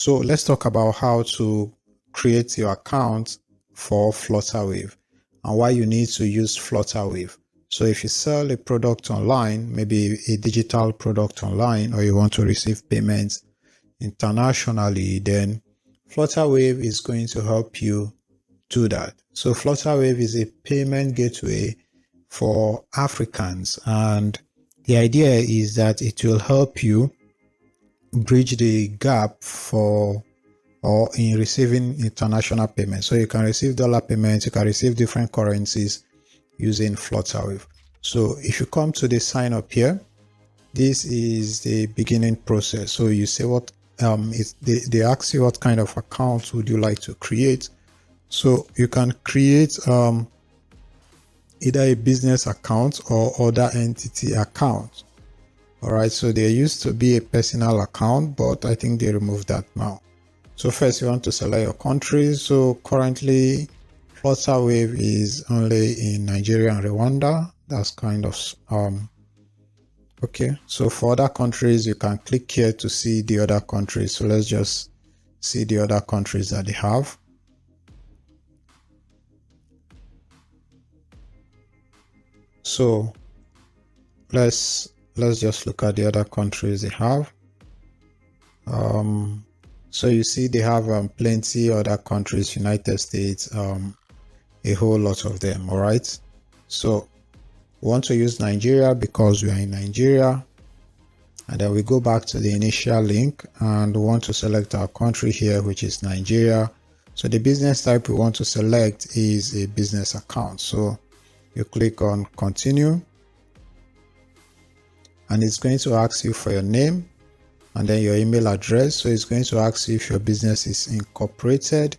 So let's talk about how to create your account for Flutterwave and why you need to use Flutterwave. So if you sell a product online, maybe a digital product online, or you want to receive payments internationally, then Flutterwave is going to help you do that. So Flutterwave is a payment gateway for Africans, and the idea is that it will help you bridge the gap for or in receiving international payments. So you can receive dollar payments, you can receive different currencies using Flutterwave. So if you come to the sign up here, this is the beginning process. So you say what they ask you what kind of account would you like to create. So you can create either a business account or other entity account. All right, so there used to be a personal account, but I think they removed that now. So first you want to select your country. So currently Flutterwave is only in Nigeria and Rwanda. That's kind of okay. So for other countries, you can click here to see the other countries. So let's just see the other countries that they have. So let's just look at the other countries they have. So you see they have plenty other countries, United States, a whole lot of them. All right. So we want to use Nigeria because we are in Nigeria. And then we go back to the initial link and we want to select our country here, which is Nigeria. So the business type we want to select is a business account. So you click on continue and it's going to ask you for your name and then your email address. So it's going to ask you if your business is incorporated.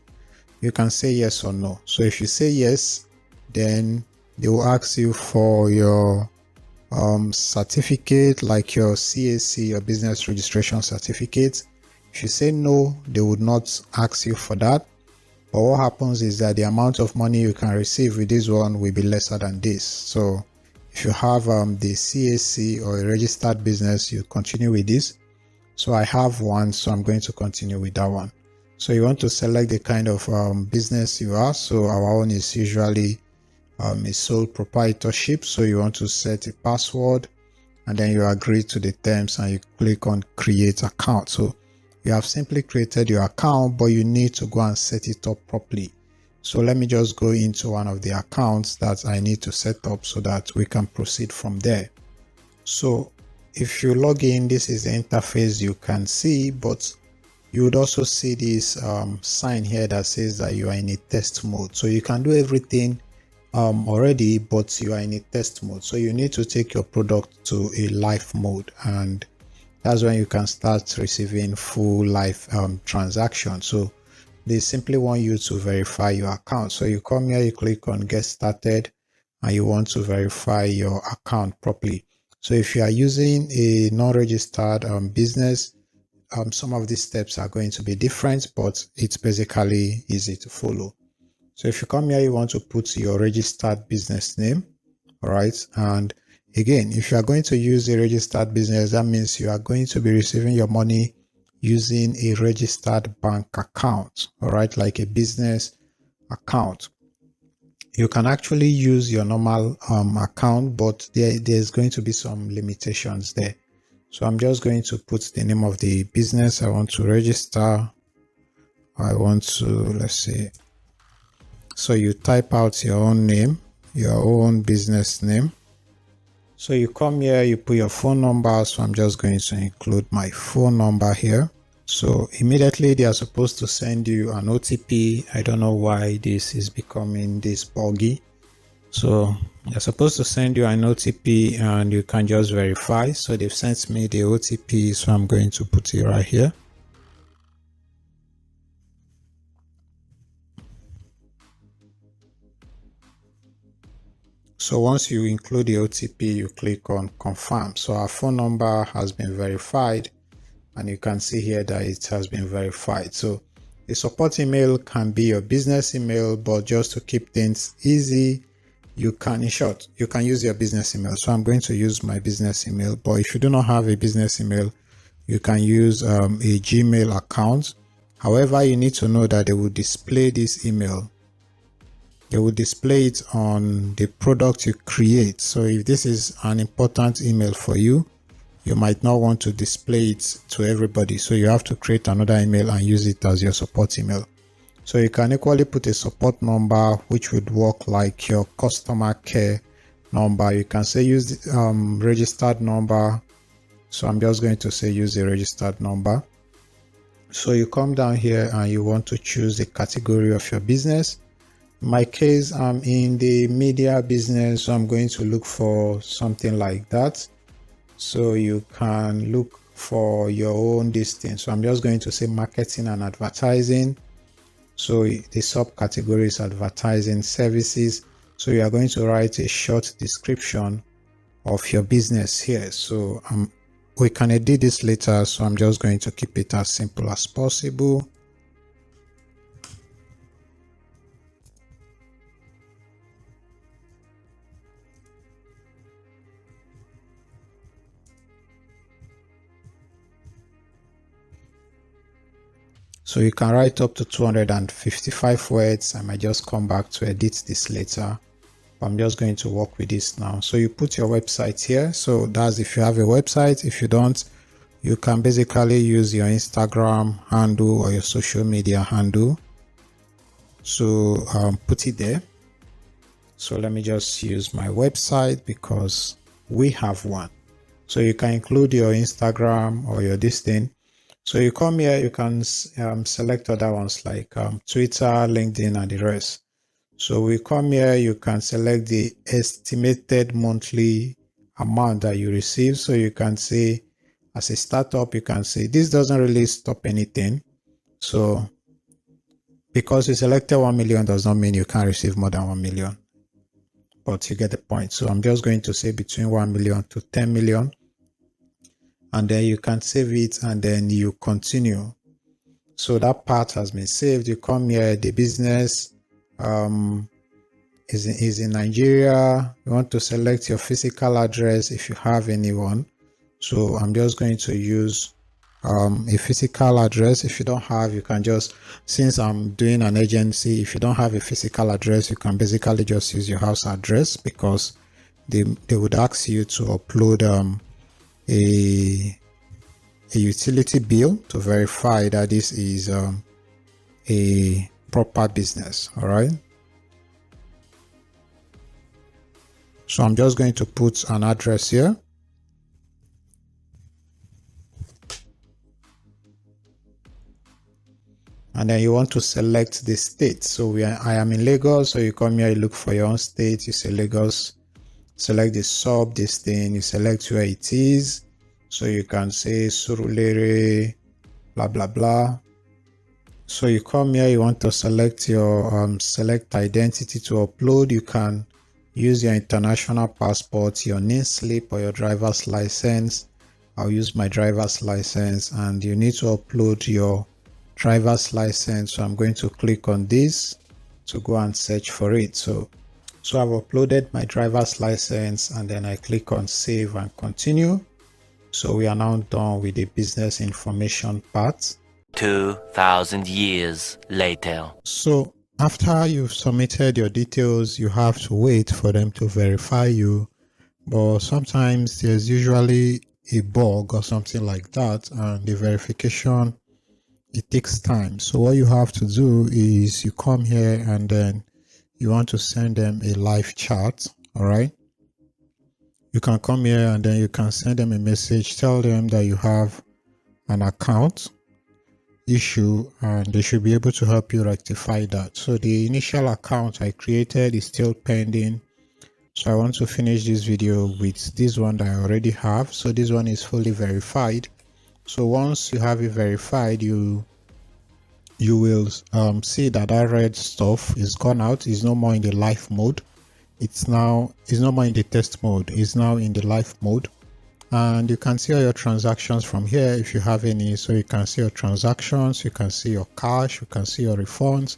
You can say yes or no. So if you say yes, then they will ask you for your certificate, like your CAC, your business registration certificate. If you say no, they would not ask you for that. But what happens is that the amount of money you can receive with this one will be lesser than this. So if you have the CAC or a registered business, you continue with this. So I have one, so I'm going to continue with that one. So you want to select the kind of business you are. So our own is usually a sole proprietorship. So you want to set a password and then you agree to the terms and you click on create account. So you have simply created your account, but you need to go and set it up properly. So let me just go into one of the accounts that I need to set up so that we can proceed from there. So if you log in, this is the interface you can see, but you would also see this sign here that says that you are in a test mode. So you can do everything already, but you are in a test mode. So you need to take your product to a live mode, and that's when you can start receiving full live transactions. So they simply want you to verify your account. So you come here, you click on get started, and you want to verify your account properly. So if you are using a non-registered business, some of these steps are going to be different, but it's basically easy to follow. So if you come here, you want to put your registered business name, all right? And again, if you are going to use a registered business, that means you are going to be receiving your money using a registered bank account, all right? Like a business account. You can actually use your normal account, but there's going to be some limitations there. So I'm just going to put the name of the business I want to register. I want to, let's see. So you type out your own name, your own business name. So you come here, you put your phone number. So I'm just going to include my phone number here. So immediately they are supposed to send you an OTP. I don't know why this is becoming this buggy. So they're supposed to send you an OTP and you can just verify. So they've sent me the OTP. So I'm going to put it right here. So once you include the OTP, you click on confirm. So our phone number has been verified. And you can see here that it has been verified. So the support email can be your business email, but just to keep things easy, you can, in short, you can use your business email. So I'm going to use my business email, but if you do not have a business email, you can use a Gmail account. However, you need to know that they will display this email. They will display it on the product you create. So if this is an important email for you, you might not want to display it to everybody. So you have to create another email and use it as your support email. So you can equally put a support number, which would work like your customer care number. You can say use the registered number. So I'm just going to say use the registered number. So you come down here and you want to choose the category of your business. In my case, I'm in the media business, so I'm going to look for something like that. So you can look for your own distance. So I'm just going to say marketing and advertising. So the subcategory is advertising services. So you are going to write a short description of your business here. So we can edit this later. So I'm just going to keep it as simple as possible. So you can write up to 255 words. I might just come back to edit this later. I'm just going to work with this now. So you put your website here. So that's if you have a website. If you don't, you can basically use your Instagram handle or your social media handle. So put it there. So let me just use my website because we have one. So you can include your Instagram or your this thing. So you come here, you can select other ones like Twitter, LinkedIn, and the rest. So we come here, you can select the estimated monthly amount that you receive. So you can say, as a startup, you can say, this doesn't really stop anything. So because you selected 1 million does not mean you can't receive more than 1 million. But you get the point. So I'm just going to say between 1 million to 10 million. And then you can save it and then you continue. So that part has been saved. You come here, the business is in Nigeria. You want to select your physical address if you have anyone. So I'm just going to use a physical address. If you don't have, you can just, since I'm doing an agency, if you don't have a physical address, you can basically just use your house address because they would ask you to upload a utility bill to verify that this is a proper business. All right. So I'm just going to put an address here. And then you want to select the state. So I am in Lagos. So you come here, you look for your own state. You say Lagos, select the sub, this thing, you select where it is. So you can say Surulere, blah, blah, blah. So you come here, you want to select your select identity to upload. You can use your international passport, your name slip, or your driver's license. I'll use my driver's license, and you need to upload your driver's license. So I'm going to click on this to go and search for it. So I've uploaded my driver's license, and then I click on save and continue. So we are now done with the business information part. 2,000 years later. So after you've submitted your details, you have to wait for them to verify you. But sometimes there's usually a bug or something like that, and the verification, it takes time. So what you have to do is you come here and then you want to send them a live chat. All right. You can come here and then you can send them a message, tell them that you have an account issue and they should be able to help you rectify that. So the initial account I created is still pending. So I want to finish this video with this one that I already have. So this one is fully verified. So once you have it verified, you will see that red stuff is gone out. It's no more in the live mode. It's no more in the test mode. It's now in the live mode. And you can see all your transactions from here if you have any. So you can see your transactions, you can see your cash, you can see your refunds,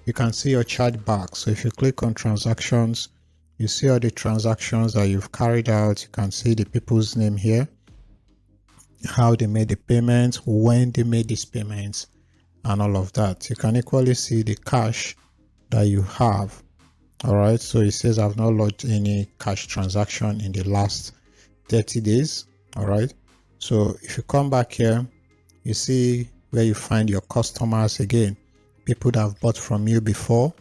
you can see your chargeback. So if you click on transactions, you see all the transactions that you've carried out. You can see the people's name here, how they made the payments, when they made these payments, and all of that. You can equally see the cash that you have. All right, so it says I've not logged any cash transaction in the last 30 days. All right, so if you come back here, you see where you find your customers again, people that have bought from you before.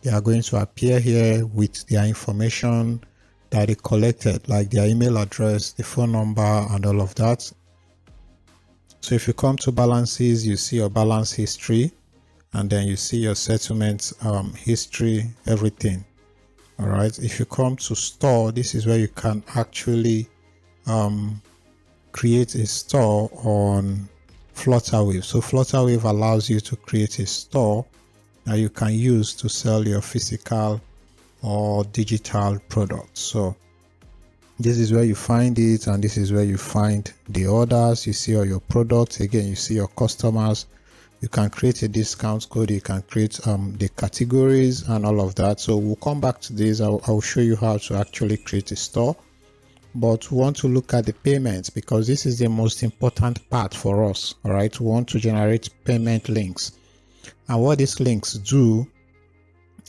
They are going to appear here with their information that they collected, like their email address, the phone number, and all of that. So if you come to balances, you see your balance history, and then you see your settlement history, everything. All right, if you come to store, this is where you can actually create a store on Flutterwave. So Flutterwave allows you to create a store that you can use to sell your physical or digital products. So this is where you find it, and this is where you find the orders. You see all your products. Again, you see your customers. You can create a discount code. You can create the categories and all of that. So we'll come back to this. I'll show you how to actually create a store. But we want to look at the payments, because this is the most important part for us. All right, we want to generate payment links. And what these links do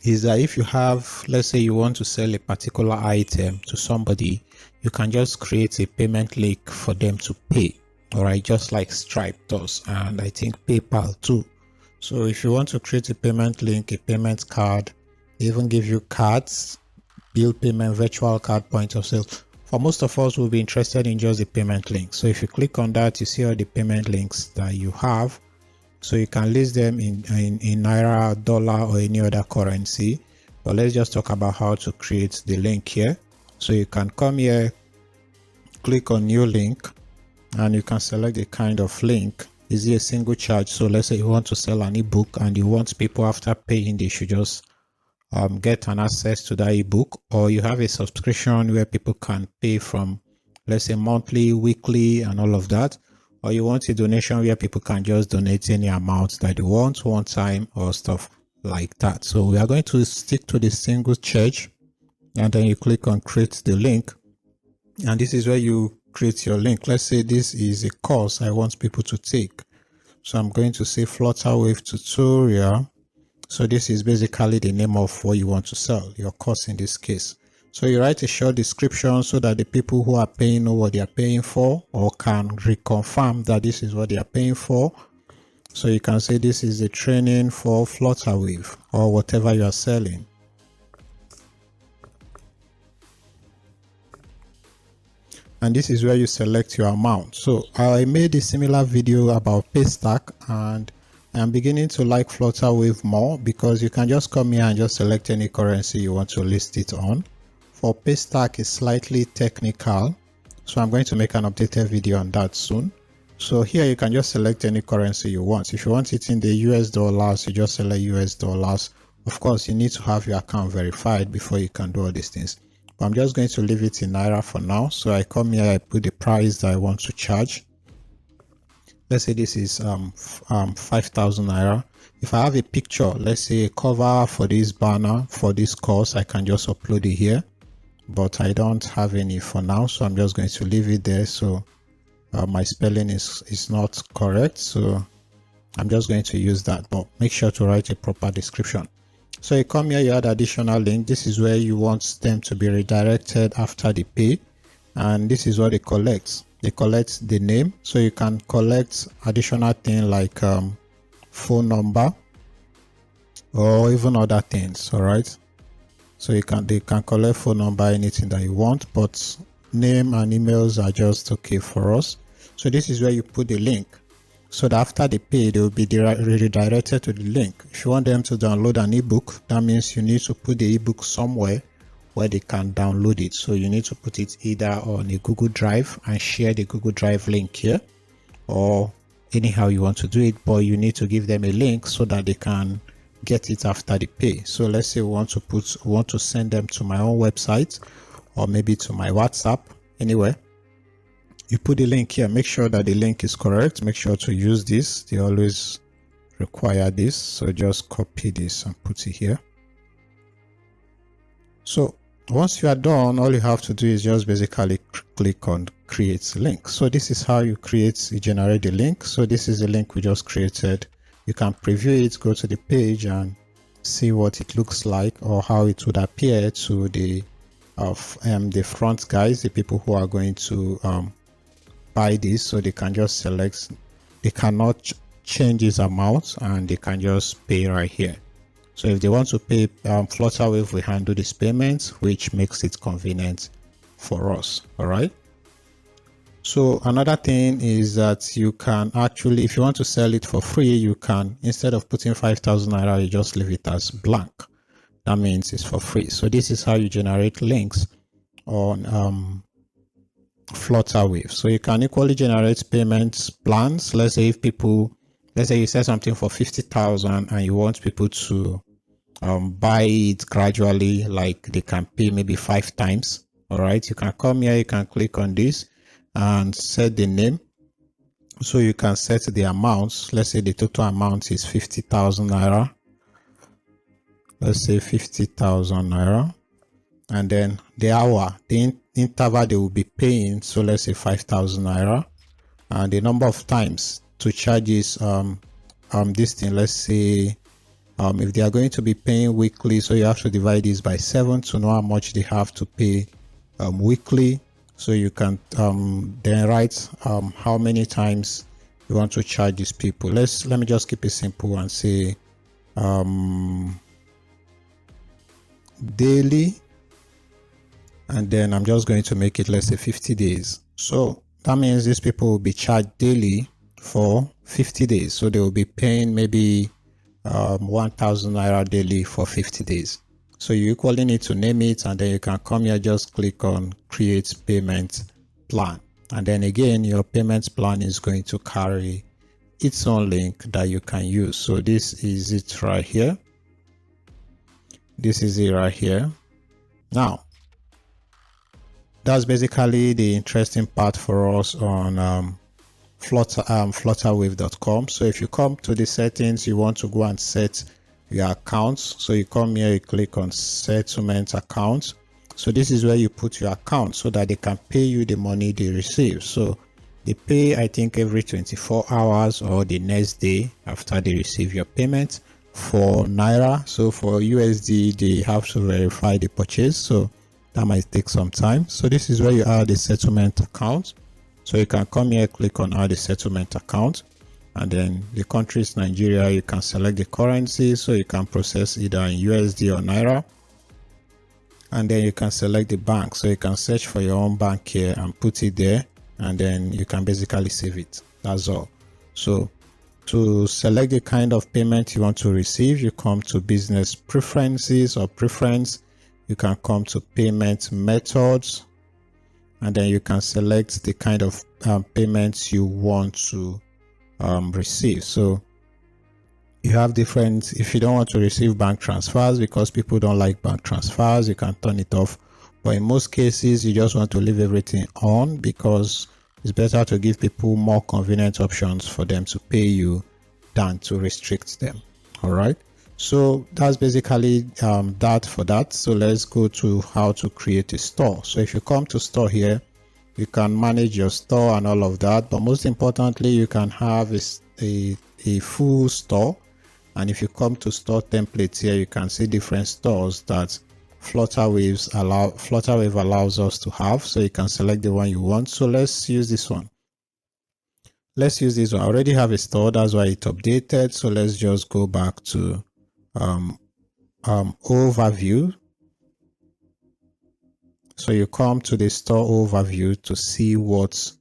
is that if you have, let's say you want to sell a particular item to somebody, you can just create a payment link for them to pay. All right, just like Stripe does, and I think PayPal too. So if you want to create a payment link, a payment card, they even give you cards, bill payment, virtual card, point of sale. For most of us, we'll be interested in just the payment link. So if you click on that, you see all the payment links that you have. So you can list them in Naira, dollar, or any other currency. But let's just talk about how to create the link here. So you can come here, click on new link, and you can select the kind of link. Is it a single charge? So let's say you want to sell an ebook and you want people, after paying, they should just get an access to that ebook, or you have a subscription where people can pay from, let's say, monthly, weekly, and all of that. Or you want a donation where people can just donate any amount that they want one time, or stuff like that. So we are going to stick to the single charge, and then you click on create the link, and this is where you create your link. Let's say this is a course I want people to take. So I'm going to say Flutterwave tutorial. So this is basically the name of what you want to sell, your course in this case. So you write a short description so that the people who are paying know what they are paying for, or can reconfirm that this is what they are paying for. So you can say this is a training for Flutterwave, or whatever you are selling. And this is where you select your amount. So I made a similar video about Paystack, and I'm beginning to like Flutterwave more, because you can just come here and just select any currency you want to list it on. For Paystack is slightly technical, so I'm going to make an updated video on that soon. So here you can just select any currency you want. If you want it in the US dollars, you just select US dollars. Of course, you need to have your account verified before you can do all these things. But I'm just going to leave it in Naira for now. So I come here, I put the price that I want to charge. Let's say this is 5,000 Naira. If I have a picture, let's say a cover for this banner for this course, I can just upload it here. But I don't have any for now, so I'm just going to leave it there. So my spelling is not correct, so I'm just going to use that, but make sure to write a proper description. So you come here, you add additional link. This is where you want them to be redirected after the pay, and this is what they collect. They collect the name, so you can collect additional thing like phone number, or even other things. All right, so they can collect phone number, anything that you want, but name and emails are just okay for us. So this is where you put the link, so that after they pay, they will be redirected to the link. If you want them to download an ebook, that means you need to put the ebook somewhere where they can download it. So you need to put it either on a Google Drive and share the Google Drive link here, or anyhow you want to do it, but you need to give them a link so that they can get it after the pay. So let's say we want to send them to my own website, or maybe to my WhatsApp. Anyway, you put the link here. Make sure that the link is correct. Make sure to use this. They always require this. So just copy this and put it here. So once you are done, all you have to do is just basically click on create link. So this is how you generate the link. So this is the link we just created. You can preview it, go to the page and see what it looks like or how it would appear to the front guys, the people who are going to buy this. So they can just select, they cannot change this amount and they can just pay right here. So if they want to pay Flutterwave, we handle this payment, which makes it convenient for us. All right. So another thing is that you can actually, if you want to sell it for free, you can, instead of putting 5,000 naira, you just leave it as blank. That means it's for free. So this is how you generate links on Flutterwave. So you can equally generate payment plans. Let's say if people, let's say you sell something for 50,000 and you want people to buy it gradually, like they can pay maybe 5 times. All right, you can come here, you can click on this and set the name. So you can set the amounts. Let's say the total amount is 50,000 naira. Let's say 50,000 naira. And then the hour, the interval they will be paying. So let's say 5,000 naira. And the number of times to charge is this thing. Let's say if they are going to be paying weekly, so you have to divide this by 7 to know how much they have to pay weekly. So you can then write how many times you want to charge these people. Let me just keep it simple and say daily, and then I'm just going to make it, let's say 50 days. So that means these people will be charged daily for 50 days. So they will be paying maybe 1,000 naira daily for 50 days. So you equally need to name it, and then you can come here, just click on create payment plan. And then again, your payment plan is going to carry its own link that you can use. So this is it right here. This is it right here. Now, that's basically the interesting part for us on flutterwave.com. So if you come to the settings, you want to go and set your accounts. So you come here, you click on settlement account. So this is where you put your account so that they can pay you the money they receive. So they pay, I think, every 24 hours or the next day after they receive your payment for Naira. So for USD, they have to verify the purchase. So that might take some time. So this is where you add the settlement account. So you can come here, click on add a settlement account, and then the country is Nigeria. You can select the currency, so you can process either in USD or Naira, and then you can select the bank. So you can search for your own bank here and put it there, and then you can basically save it. That's all. So to select the kind of payment you want to receive, you come to business preferences or preference. You can come to payment methods, and then you can select the kind of payments you want to receive. So you have different, if you don't want to receive bank transfers because people don't like bank transfers, you can turn it off. But in most cases, you just want to leave everything on because it's better to give people more convenient options for them to pay you than to restrict them. All right. So that's basically that for that. So let's go to how to create a store. So if you come to store here, you can manage your store and all of that. But most importantly, you can have a full store. And if you come to store templates here, you can see different stores that Flutterwave allows us to have. So you can select the one you want. So let's use this one. Let's use this one. I already have a store. That's why it updated. So let's just go back to overview. So you come to the store overview to see what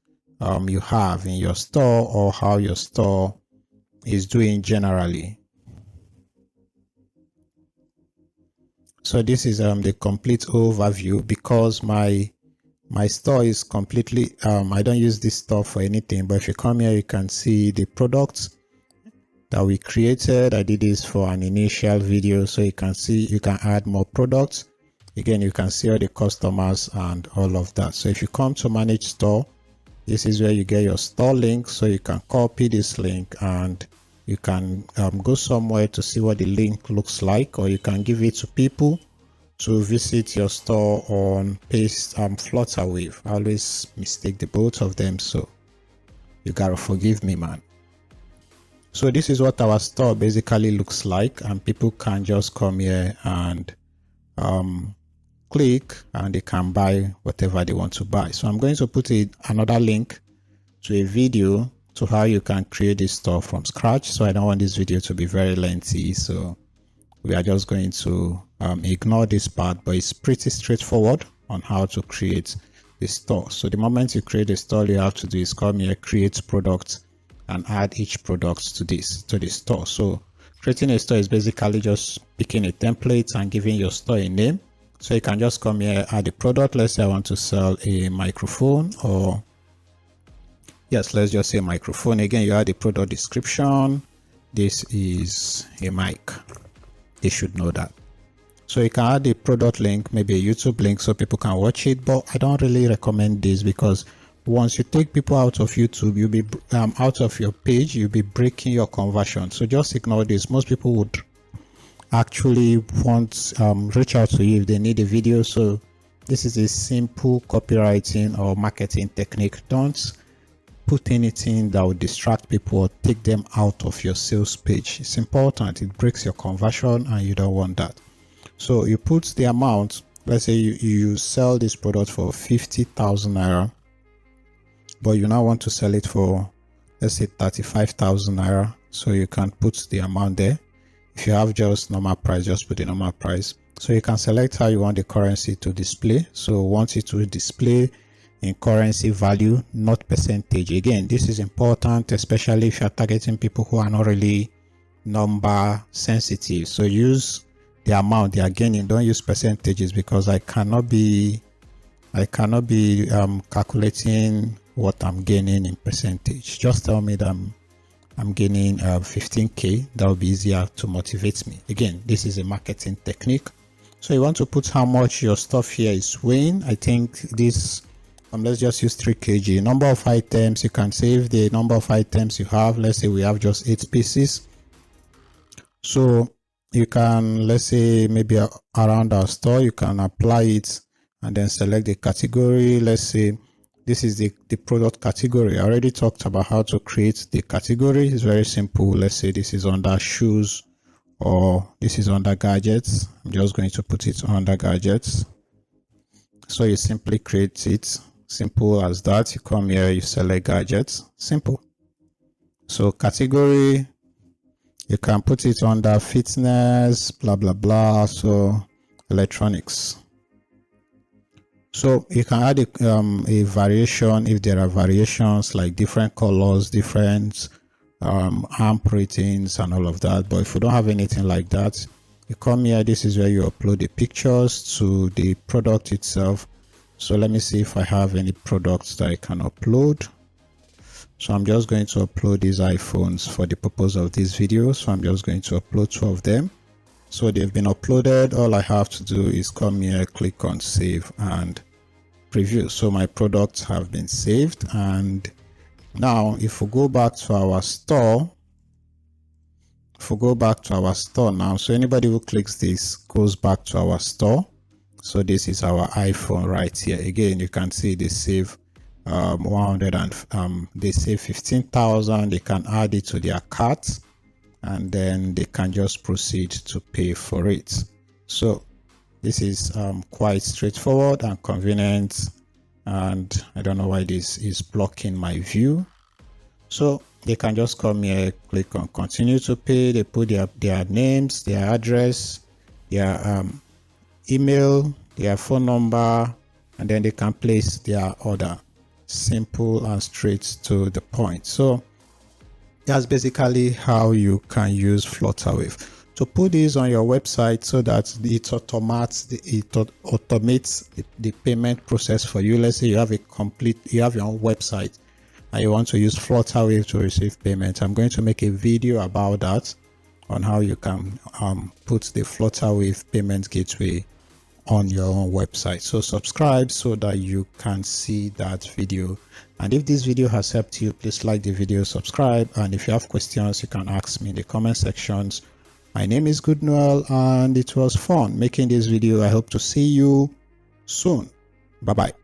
you have in your store or how your store is doing generally. So this is the complete overview because my store is completely I don't use this store for anything, but if you come here, you can see the products that we created. I did this for an initial video, so you can see you can add more products. Again, you can see all the customers and all of that. So if you come to manage store, this is where you get your store link. So you can copy this link and you can go somewhere to see what the link looks like, or you can give it to people to visit your store on paste Flutterwave. I always mistake the both of them, so you gotta forgive me, man. So this is what our store basically looks like, and people can just come here and click and they can buy whatever they want to buy. So I'm going to put another link to a video to how you can create this store from scratch. So I don't want this video to be very lengthy, so we are just going to ignore this part, but it's pretty straightforward on how to create the store. So the moment you create a store, you have to do is come here, create product, and add each product to the store. So creating a store is basically just picking a template and giving your store a name. So you can just come here, add a product. Let's say I want to sell a microphone, or yes, let's just say microphone. Again, you add the product description. This is a mic. They should know that. So you can add a product link, maybe a YouTube link, so people can watch it. But I don't really recommend this, because once you take people out of YouTube, you'll be out of your page, you'll be breaking your conversion. So just ignore this. Most people would actually want reach out to you if they need a video. So this is a simple copywriting or marketing technique. Don't put anything that would distract people or take them out of your sales page. It's important. It breaks your conversion, and you don't want that. So you put the amount. Let's say you sell this product for 50,000 naira, but you now want to sell it for, let's say, 35,000 naira. So you can put the amount there. If you have just normal price, just put the normal price. So you can select how you want the currency to display. So want it to display in currency value, not percentage. Again, this is important, especially if you're targeting people who are not really number sensitive. So use the amount they are gaining. Don't use percentages, because I cannot be calculating what I'm gaining in percentage. Just tell me that I'm gaining 15k. That will be easier to motivate me. Again, this is a marketing technique. So you want to put how much your stuff here is weighing. I think this, let's just use 3 kg. Number of items, you can save the number of items you have. Let's say we have just 8 pieces. So you can, let's say maybe around our store, you can apply it and then select the category. Let's say this is the product category. I already talked about how to create the category. It's very simple. Let's say this is under shoes, or this is under gadgets. I'm just going to put it under gadgets. So you simply create it. Simple as that. You come here, you select gadgets. Simple. So category, you can put it under fitness, blah blah blah. So electronics. So you can add a variation if there are variations, like different colors, different amp ratings and all of that. But if you don't have anything like that, you come here. This is where you upload the pictures to the product itself. So let me see if I have any products that I can upload. So I'm just going to upload these iPhones for the purpose of this video. So I'm just going to upload 2 of them. So they've been uploaded. All I have to do is come here, click on save and preview. So my products have been saved. And now if we go back to our store, now, so anybody who clicks this goes back to our store. So this is our iPhone right here. Again, you can see they save 100 and they save 15,000. They can add it to their cart, and then they can just proceed to pay for it. So this is quite straightforward and convenient, and I don't know why this is blocking my view. So they can just come here, click on continue to pay. They put their names, their address, their email, their phone number, and then they can place their order. Simple and straight to the point. So that's basically how you can use Flutterwave to put this on your website, so that it automates the payment process for you. Let's say you have your own website and you want to use Flutterwave to receive payment. I'm going to make a video about that, on how you can put the Flutterwave payment gateway on your own website. So subscribe so that you can see that video. And if this video has helped you, please like the video, subscribe, and if you have questions, you can ask me in the comment sections. My name is Good Noel, and it was fun making this video. I hope to see you soon. Bye bye.